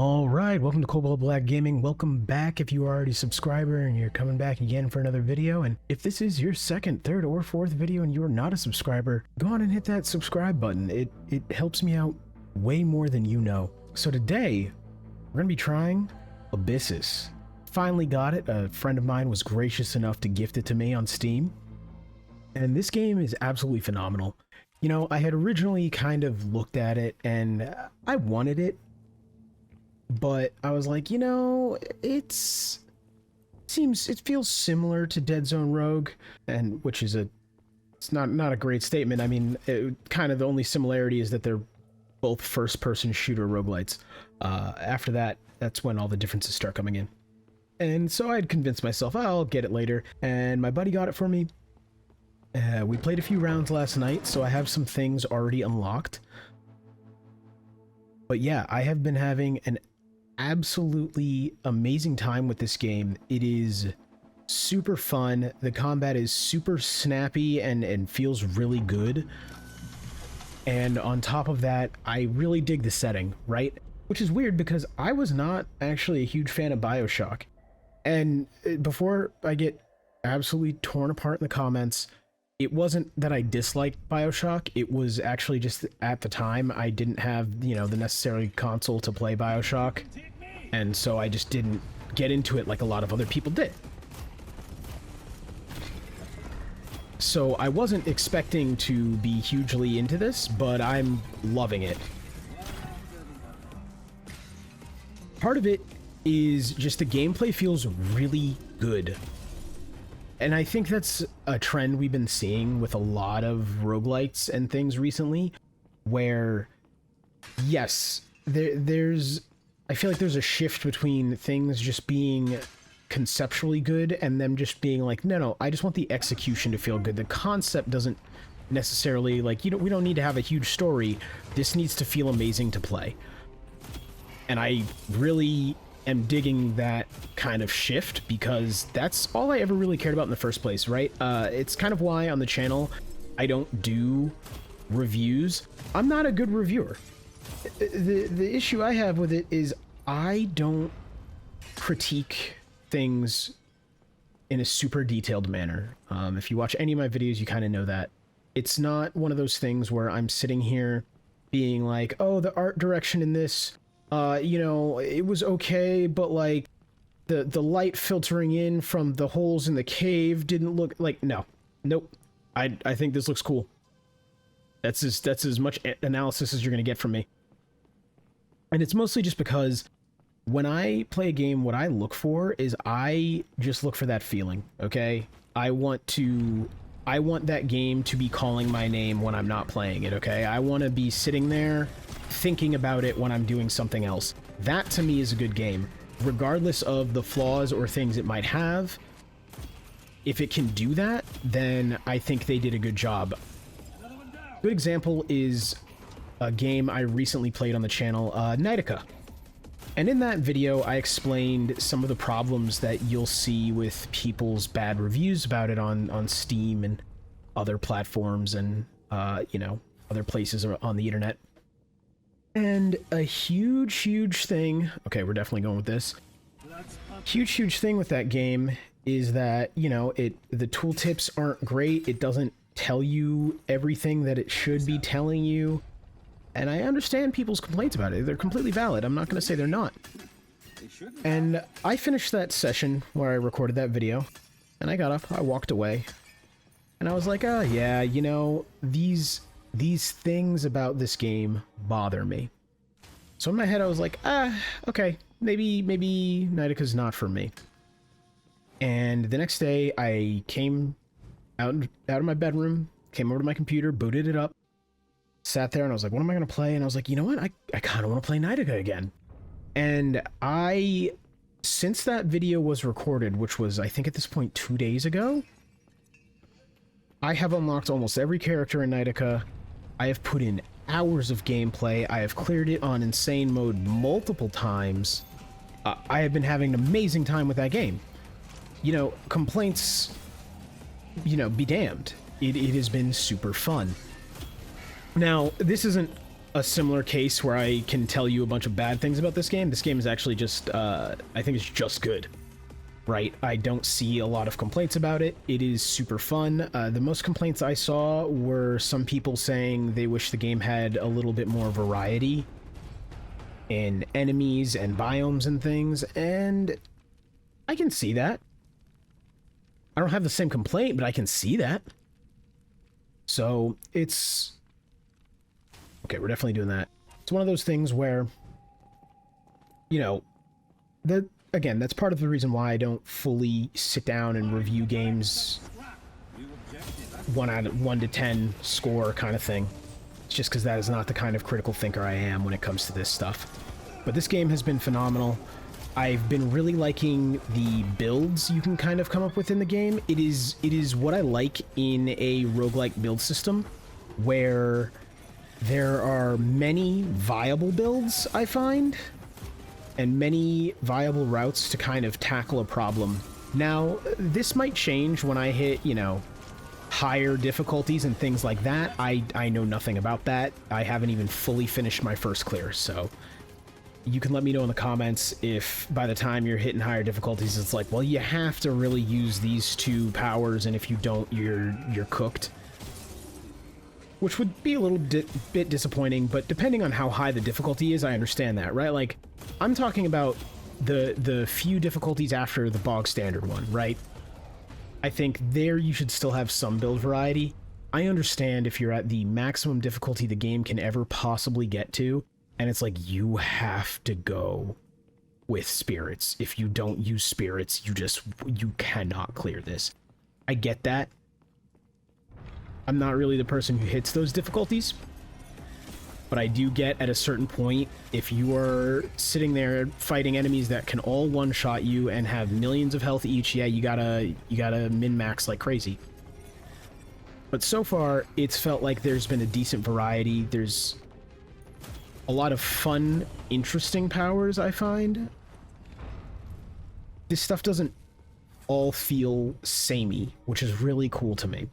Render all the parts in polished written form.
All right, welcome to Cobalt Black Gaming. Welcome back if you are already a subscriber and you're coming back again for another video. And if this is your second, third, or fourth video and you're not a subscriber, go on and hit that subscribe button. It helps me out way more than you know. So today, we're going to be trying Abyssus. Finally got it. A friend of mine was gracious enough to gift it to me on Steam. And this game is absolutely phenomenal. You know, I had originally kind of looked at it and I wanted it. But I was like, you know, it feels similar to Dead Zone Rogue, and which is it's not a great statement. I mean, kind of the only similarity is that they're both first-person shooter roguelites. After that, that's when all the differences start coming in. And so I'd convinced myself, I'll get it later, and my buddy got it for me. We played a few rounds last night, so I have some things already unlocked. But yeah, I have been having an absolutely amazing time with this game. It is super fun. The combat is super snappy and feels really good. And on top of that, I really dig the setting, right? Which is weird because I was not actually a huge fan of BioShock. And before I get absolutely torn apart in the comments, it wasn't that I disliked BioShock. It was actually just at the time I didn't have, you know, the necessary console to play BioShock. And so I just didn't get into it like a lot of other people did. So I wasn't expecting to be hugely into this, but I'm loving it. Part of it is just the gameplay feels really good. And I think that's a trend we've been seeing with a lot of roguelites and things recently, where, yes, I feel like there's a shift between things just being conceptually good and them just being like, no, I just want the execution to feel good. The concept doesn't necessarily, like, we don't need to have a huge story. This needs to feel amazing to play. And I really am digging that kind of shift because that's all I ever really cared about in the first place, right? It's kind of why on the channel I don't do reviews. I'm not a good reviewer. The issue I have with it is I don't critique things in a super detailed manner. If you watch any of my videos, you kind of know that. It's not one of those things where I'm sitting here being like, oh, the art direction in this, you know, it was okay, but like the light filtering in from the holes in the cave didn't look like, nope. I think this looks cool. That's as much analysis as you're going to get from me. And it's mostly just because when I play a game, what I look for is I just look for that feeling, okay? I want that game to be calling my name when I'm not playing it, okay? I want to be sitting there thinking about it when I'm doing something else. That to me is a good game. Regardless of the flaws or things it might have, if it can do that, then I think they did a good job. Good example is a game I recently played on the channel, Nidica. And in that video, I explained some of the problems that you'll see with people's bad reviews about it on Steam and other platforms and, you know, other places on the internet. And a huge thing, okay, we're definitely going with this. Huge thing with that game is that, you know, the tooltips aren't great. It doesn't tell you everything that it should be telling you. And I understand people's complaints about it. They're completely valid. I'm not going to say they're not. And I finished that session where I recorded that video, and I got up, I walked away, and I was like, oh yeah, you know, these things about this game bother me. So in my head I was like, okay, maybe Nidica's not for me. And the next day I came out of my bedroom, came over to my computer, booted it up, sat there, and I was like, what am I going to play? And I was like, you know what? I kind of want to play Nidica again. And since that video was recorded, which was, I think at this point, 2 days ago, I have unlocked almost every character in Nidica. I have put in hours of gameplay. I have cleared it on insane mode multiple times. I have been having an amazing time with that game. You know, complaints, you know, be damned. It has been super fun. Now, this isn't a similar case where I can tell you a bunch of bad things about this game. This game is actually just, I think it's just good, right? I don't see a lot of complaints about it. It is super fun. The most complaints I saw were some people saying they wish the game had a little bit more variety in enemies and biomes and things, and I can see that. I don't have the same complaint, but I can see that. So it's... Okay, we're definitely doing that. It's one of those things where, you know, again, that's part of the reason why I don't fully sit down and review games 1 to 10 score kind of thing. It's just because that is not the kind of critical thinker I am when it comes to this stuff. But this game has been phenomenal. I've been really liking the builds you can kind of come up with in the game. It is what I like in a roguelike build system, where there are many viable builds, I find, and many viable routes to kind of tackle a problem. Now, this might change when I hit, you know, higher difficulties and things like that. I know nothing about that. I haven't even fully finished my first clear, so you can let me know in the comments if by the time you're hitting higher difficulties, it's like, well, you have to really use these 2 powers, and if you don't, you're cooked. Which would be a little bit disappointing, but depending on how high the difficulty is, I understand that, right? Like, I'm talking about the few difficulties after the bog standard one, right? I think there you should still have some build variety. I understand if you're at the maximum difficulty the game can ever possibly get to, and it's like, you have to go with spirits. If you don't use spirits, you cannot clear this. I get that. I'm not really the person who hits those difficulties, but I do get at a certain point, if you are sitting there fighting enemies that can all one-shot you and have millions of health each, yeah, you gotta min-max like crazy. But so far, it's felt like there's been a decent variety. There's a lot of fun, interesting powers, I find. This stuff doesn't all feel samey, which is really cool to me.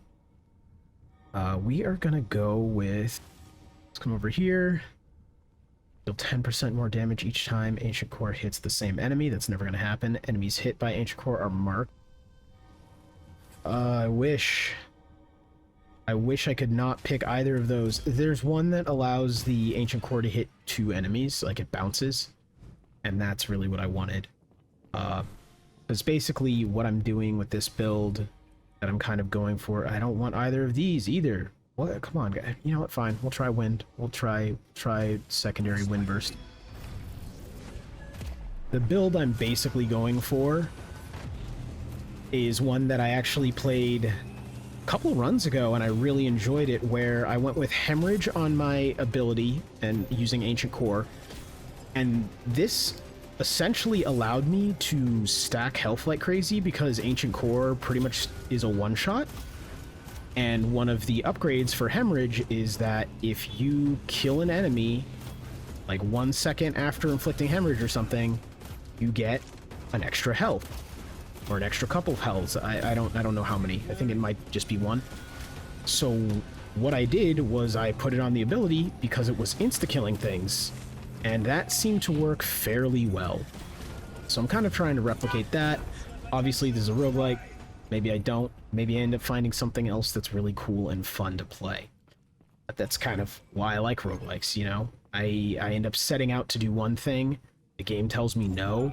We are gonna go with... Let's come over here. Deal 10% more damage each time Ancient Core hits the same enemy. That's never gonna happen. Enemies hit by Ancient Core are marked. I wish I could not pick either of those. There's one that allows the Ancient Core to hit 2 enemies, like it bounces, and that's really what I wanted. Because basically what I'm doing with this build that I'm kind of going for, I don't want either of these either. What? Come on, guys. You know what? Fine. We'll try wind. We'll try secondary wind burst. The build I'm basically going for is one that I actually played a couple runs ago, and I really enjoyed it, where I went with Hemorrhage on my ability and using Ancient Core, and this essentially allowed me to stack health like crazy because Ancient Core pretty much is a one-shot. And one of the upgrades for Hemorrhage is that if you kill an enemy like 1 second after inflicting Hemorrhage or something, you get an extra health. Or an extra couple of healths. I don't know how many. I think it might just be 1. So what I did was I put it on the ability because it was insta-killing things, and that seemed to work fairly well. So I'm kind of trying to replicate that. Obviously, this is a roguelike. Maybe I don't. Maybe I end up finding something else that's really cool and fun to play. But that's kind of why I like roguelikes, you know? I end up setting out to do one thing, the game tells me no,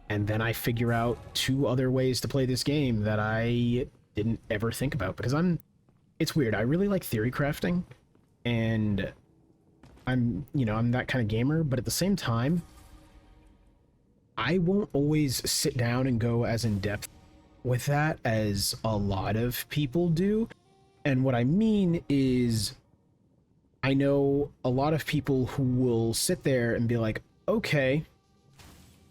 and then I figure out 2 other ways to play this game that I didn't ever think about. Because it's weird, I really like theory crafting, and I'm that kind of gamer, but at the same time, I won't always sit down and go as in-depth with that as a lot of people do. And what I mean is, I know a lot of people who will sit there and be like, okay,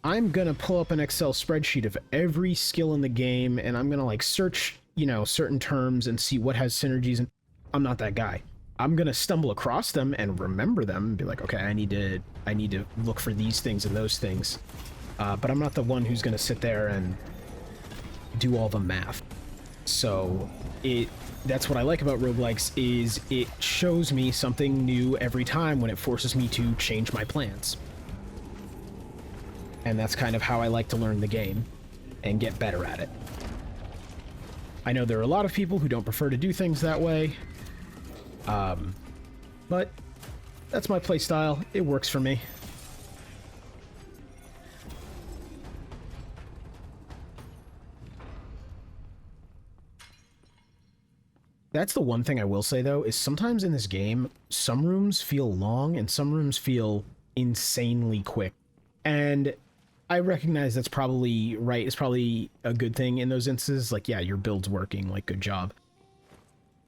I'm gonna pull up an Excel spreadsheet of every skill in the game, and I'm gonna like search, certain terms and see what has synergies, and I'm not that guy. I'm gonna stumble across them and remember them and be like, okay, I need to look for these things and those things. But I'm not the one who's gonna sit there and do all the math. So that's what I like about roguelikes, is it shows me something new every time when it forces me to change my plans. And that's kind of how I like to learn the game and get better at it. I know there are a lot of people who don't prefer to do things that way, but that's my play style. It works for me. That's the one thing I will say, though, is sometimes in this game, some rooms feel long and some rooms feel insanely quick. And I recognize that's probably right. It's probably a good thing in those instances. Like, yeah, your build's working, like, good job.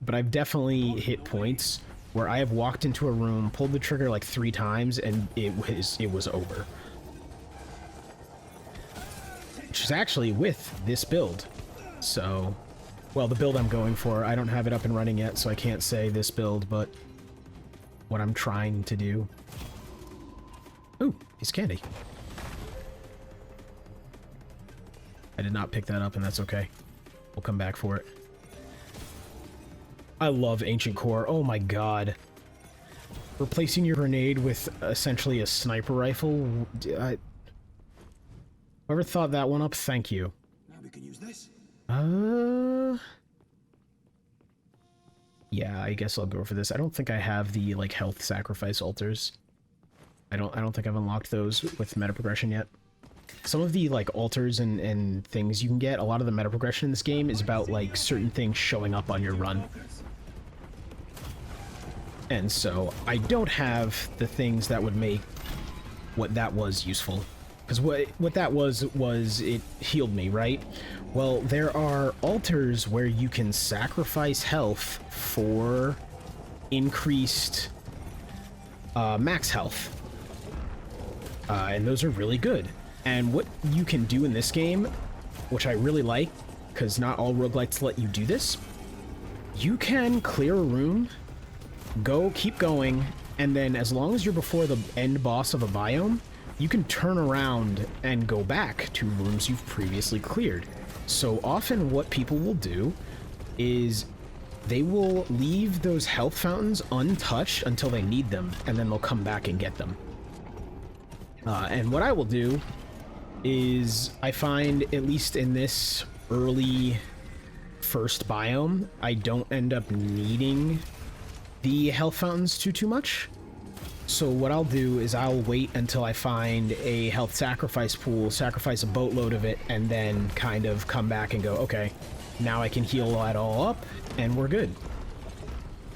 But I've definitely hit points where I have walked into a room, pulled the trigger like 3 times, and it was over. Which is actually with this build. So, well, the build I'm going for, I don't have it up and running yet, so I can't say this build, but what I'm trying to do. Ooh, piece of candy. I did not pick that up, and that's okay. We'll come back for it. I love Ancient Core. Oh my god. Replacing your grenade with essentially a sniper rifle. Whoever thought that one up, thank you. Now we can use this. Yeah, I guess I'll go for this. I don't think I have the, like, health sacrifice altars. I don't think I've unlocked those with meta progression yet. Some of the, like, altars and things you can get, a lot of the meta progression in this game is about, like, certain things showing up on your run. And so, I don't have the things that would make what that was useful. Because what that was it healed me, right? Well, there are altars where you can sacrifice health for increased max health. And those are really good. And what you can do in this game, which I really like, because not all roguelites let you do this, you can clear a room, keep going, and then as long as you're before the end boss of a biome, you can turn around and go back to rooms you've previously cleared. So often what people will do is they will leave those health fountains untouched until they need them, and then they'll come back and get them. And what I will do is, I find, at least in this early first biome, I don't end up needing the health fountains too much. So what I'll do is I'll wait until I find a health sacrifice pool, sacrifice a boatload of it, and then kind of come back and go, okay, now I can heal that all up, and we're good.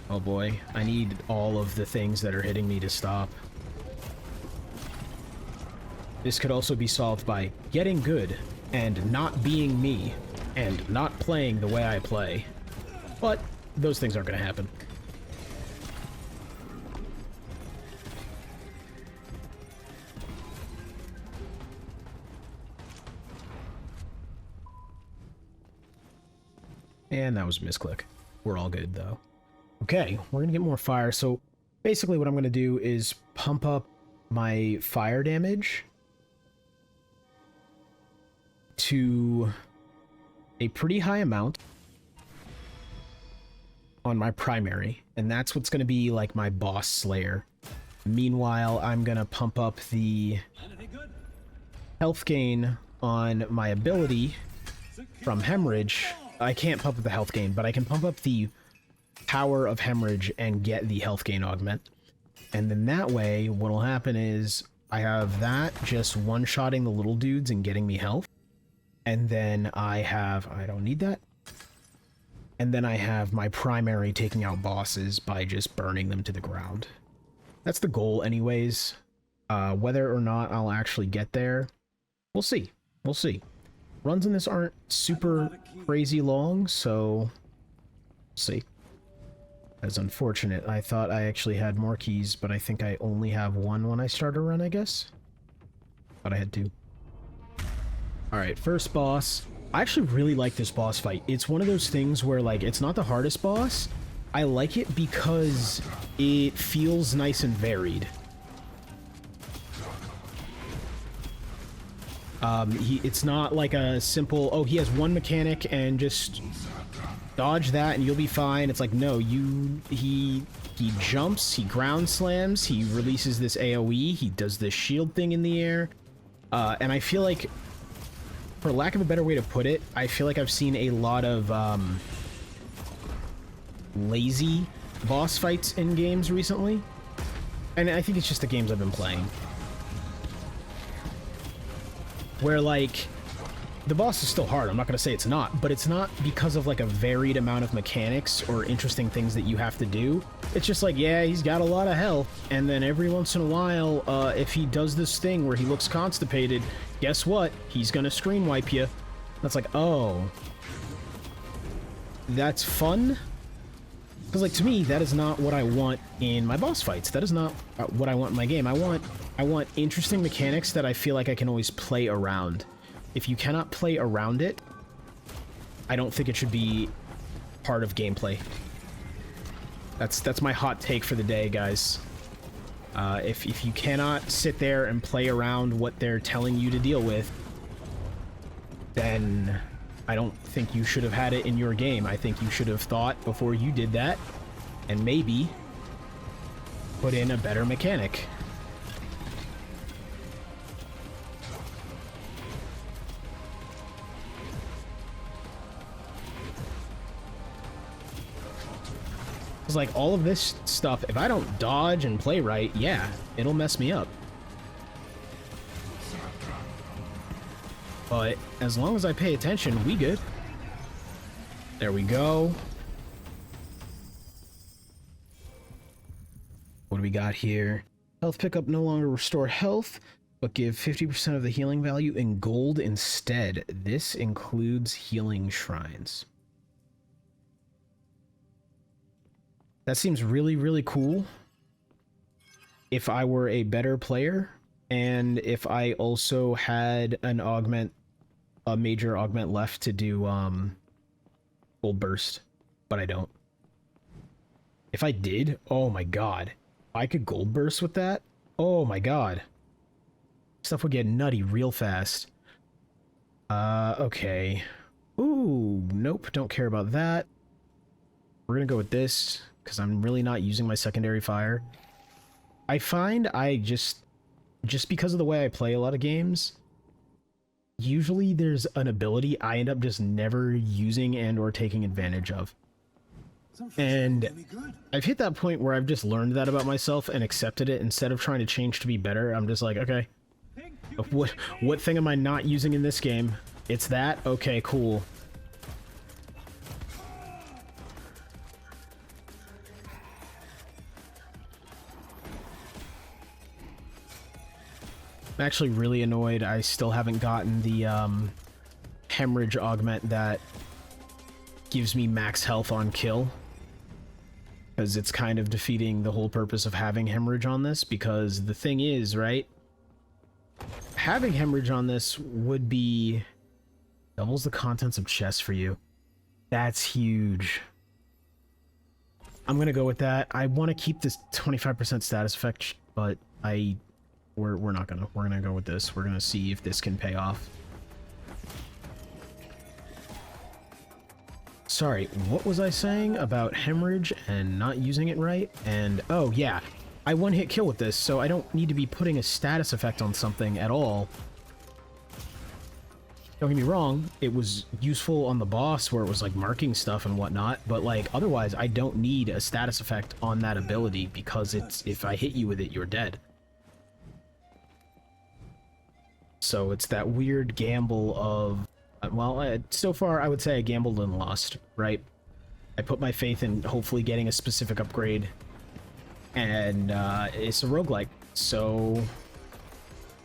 Oh boy, I need all of the things that are hitting me to stop. This could also be solved by getting good, and not being me, and not playing the way I play. But those things aren't going to happen. And that was a misclick. We're all good, though. Okay, we're going to get more fire. So basically what I'm going to do is pump up my fire damage to a pretty high amount on my primary. And that's what's going to be like my boss slayer. Meanwhile, I'm going to pump up the health gain on my ability from hemorrhage. I can't pump up the health gain, but I can pump up the power of hemorrhage and get the health gain augment. And then that way, what'll happen is I have that just one-shotting the little dudes and getting me health. And then I don't need that. And then I have my primary taking out bosses by just burning them to the ground. That's the goal anyways. Whether or not I'll actually get there, we'll see. We'll see. Runs in this aren't super crazy long, so we'll see. That's unfortunate. I thought I actually had more keys, but I think I only have one when I start a run, I guess. But I had two. Alright, first boss. I actually really like this boss fight. It's one of those things where, like, it's not the hardest boss. I like it because it feels nice and varied. It's not like a simple, oh, he has one mechanic and just dodge that and you'll be fine. It's like, no, he jumps, he ground slams, he releases this AoE, he does this shield thing in the air. And I feel like, for lack of a better way to put it, I feel like I've seen a lot of lazy boss fights in games recently. And I think it's just the games I've been playing. Where, like, the boss is still hard, I'm not going to say it's not, but it's not because of, like, a varied amount of mechanics or interesting things that you have to do. It's just like, yeah, he's got a lot of health, and then every once in a while, if he does this thing where he looks constipated, guess what? He's going to screen wipe you. That's like, oh. That's fun? Because, like, to me, that is not what I want in my boss fights. That is not what I want in my game. I want interesting mechanics that I feel like I can always play around. If you cannot play around it, I don't think it should be part of gameplay. That's my hot take for the day, guys. If you cannot sit there and play around what they're telling you to deal with, then I don't think you should have had it in your game. I think you should have thought before you did that, and maybe put in a better mechanic. It's like all of this stuff, if I don't dodge and play right, yeah, it'll mess me up. But as long as I pay attention, we good. There we go. What do we got here? Health pickup no longer restore health, but give 50% of the healing value in gold instead. This includes healing shrines. That seems really, really cool. If I were a better player, and if I also had an augment, a major augment left to do gold burst, but I don't. If I did, oh my god. If I could gold burst with that, oh my god. Stuff would get nutty real fast. Okay. Ooh, nope, don't care about that. We're gonna go with this, because I'm really not using my secondary fire. I find I just because of the way I play a lot of games, usually there's an ability I end up just never using and or taking advantage of. And I've hit that point where I've just learned that about myself and accepted it instead of trying to change to be better. I'm just like, okay, what thing am I not using in this game? It's that? Okay, cool. I'm actually really annoyed I still haven't gotten the hemorrhage augment that gives me max health on kill, because it's kind of defeating the whole purpose of having hemorrhage on this, because the thing is, right, having hemorrhage on this would be doubles the contents of chests for you. That's huge. I'm gonna go with that. I want to keep this 25% status effect, but we're not gonna. We're gonna go with this. We're gonna see if this can pay off. Sorry, what was I saying about hemorrhage and not using it right? And, oh yeah, I one-hit kill with this, so I don't need to be putting a status effect on something at all. Don't get me wrong, it was useful on the boss where it was like marking stuff and whatnot, but like otherwise I don't need a status effect on that ability because it's, if I hit you with it, you're dead. So it's that weird gamble of, well, so far I would say I gambled and lost, right? I put my faith in hopefully getting a specific upgrade, and it's a roguelite, so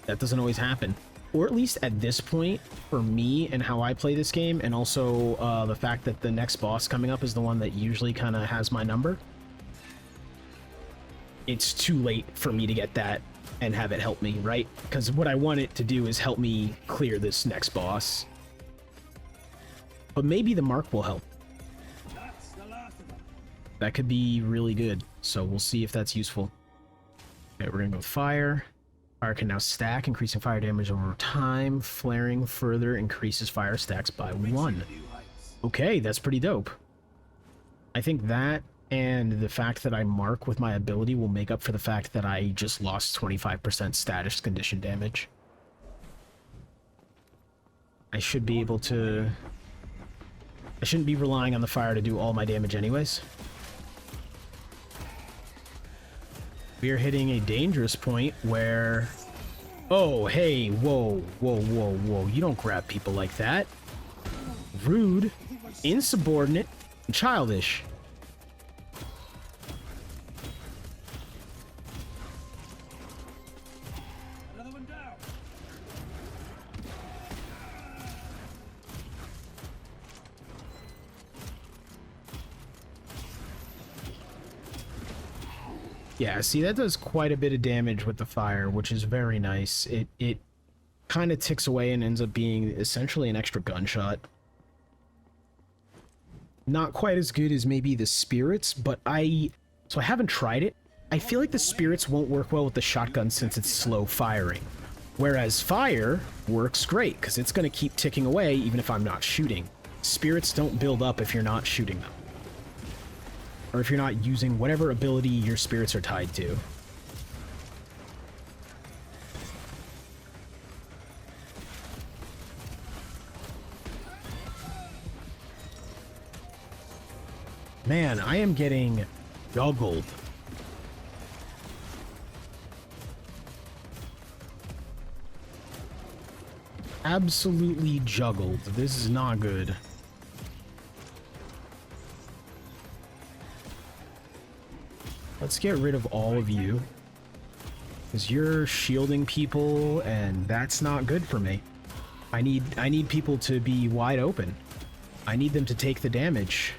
that doesn't always happen. Or at least at this point, for me and how I play this game, and also the fact that the next boss coming up is the one that usually kind of has my number, it's too late for me to get that and have it help me, right? Because what I want it to do is help me clear this next boss. But maybe the mark will help. That could be really good, so we'll see if that's useful. Okay, we're gonna go with fire. Fire can now stack, increasing fire damage over time. Flaring further increases fire stacks by 1. Okay, that's pretty dope. I think that and the fact that I mark with my ability will make up for the fact that I just lost 25% status condition damage. I should be able to... I shouldn't be relying on the fire to do all my damage anyways. We are hitting a dangerous point where... Oh, hey, whoa, whoa, whoa, whoa. You don't grab people like that. Rude, insubordinate, and childish. Another one down. Yeah, see, that does quite a bit of damage with the fire, which is very nice. It kind of ticks away and ends up being essentially an extra gunshot. Not quite as good as maybe the spirits, but I haven't tried it. I feel like the spirits won't work well with the shotgun since it's slow firing. Whereas fire works great, because it's going to keep ticking away even if I'm not shooting. Spirits don't build up if you're not shooting them. Or if you're not using whatever ability your spirits are tied to. Man, I am getting juggled. Absolutely juggled. This is not good. Let's get rid of all of you. Because you're shielding people, and that's not good for me. I need people to be wide open. I need them to take the damage.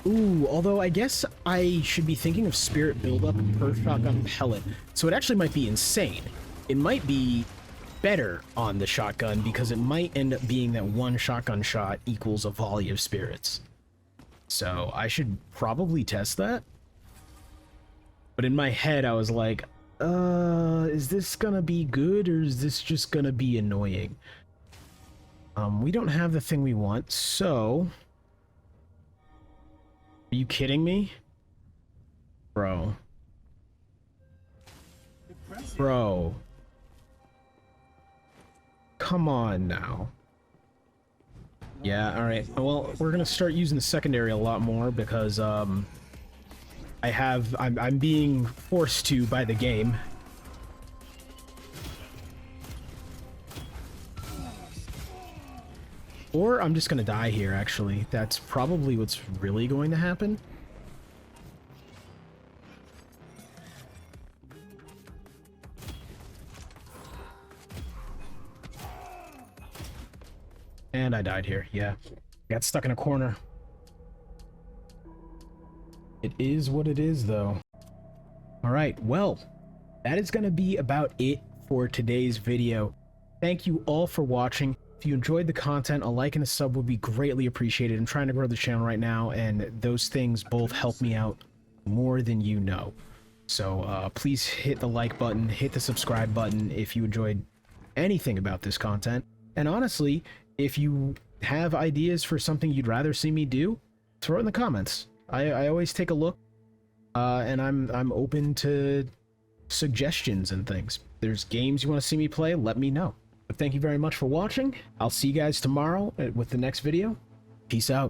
Ooh, although I guess I should be thinking of spirit buildup per shotgun pellet. So it actually might be insane. It might be better on the shotgun because it might end up being that one shotgun shot equals a volley of spirits. So I should probably test that. But in my head, I was like, is this gonna be good or is this just gonna be annoying? We don't have the thing we want, so... Are you kidding me? Bro. Bro. Come on now. Yeah, alright. Well, we're gonna start using the secondary a lot more because, I'm being forced to by the game. Or I'm just gonna die here, actually. That's probably what's really going to happen. And I died here, yeah. Got stuck in a corner. It is what it is, though. Alright, well, that is gonna be about it for today's video. Thank you all for watching. If you enjoyed the content, a like and a sub would be greatly appreciated. I'm trying to grow the channel right now, and those things both help me out more than you know. So please hit the like button, hit the subscribe button if you enjoyed anything about this content. And honestly, if you have ideas for something you'd rather see me do, throw it in the comments. I always take a look, and I'm open to suggestions and things. If there's games you want to see me play, let me know. But thank you very much for watching. I'll see you guys tomorrow with the next video. Peace out.